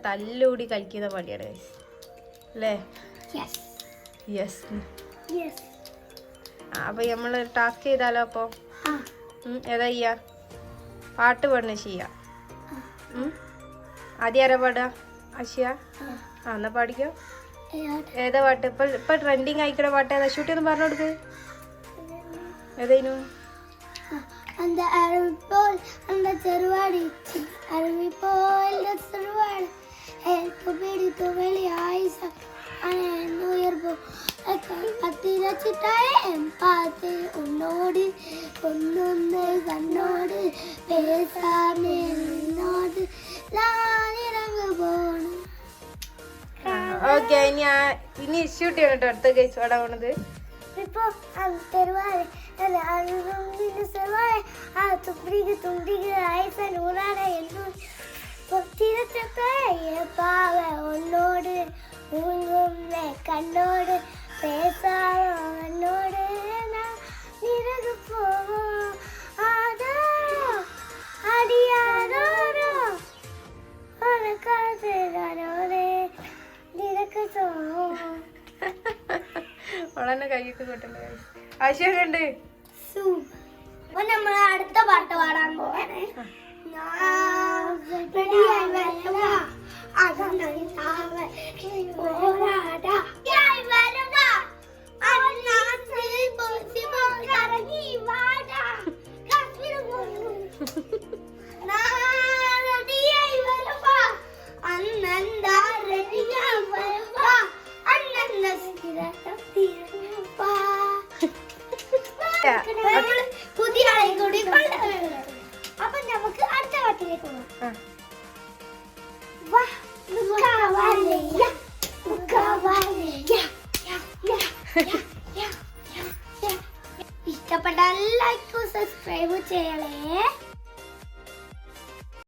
തല്ലുകൂടി കളിക്കുന്ന പണിയാണ് അല്ലേ? യെസ്. അപ്പൊ നമ്മള് ടാസ്ക് ചെയ്താലോ? അപ്പൊ ഏതാ ചെയ്യാ? പാട്ട് പാടുന്ന ചെയ്യാ. ആദ്യം ആരാ പാടാ? അഷിയ. എന്നാ പാടിക്കോ. ഏതാ പാട്ട് ഇപ്പൊ ട്രെൻഡിങ് ആയിക്കണ പാട്ട് ഏതാ? ഷൂട്ടി ഒന്ന് പറഞ്ഞു കൊടുക്ക്. ഏതായിരുന്നു? ഉന്നോട് ഒന്നൊന്ന് കണ്ണോട് പേസാനോട് പോണം. ഓക്കെ, ഇനി ഷൂട്ട് ചെയ്യണം കേട്ടോ. അടുത്ത കേസ് പാടാൻ പോണത് ഇപ്പൊ ഒന്നോട് കണ്ണോട് പേസാനോട് നിനക്ക് പോവോ ആദോ അടിയാതോരോ നിനക്ക് അവളെന്നെ കൈയൊക്കെ കൊട്ടല്ലേ. ആശയൊക്കെ ഉണ്ട്. നമ്മൾ അടുത്ത പാട്ട് പാടാൻ പോവാണ്. പുതിയ ആളെ കൂടി അപ്പൊ നമുക്ക് അടുത്ത പാട്ടിലേക്ക് പോകാം. ഇഷ്ടപ്പെട്ട ലൈക്ക് സബ്സ്ക്രൈബ് ചെയ്യണേ.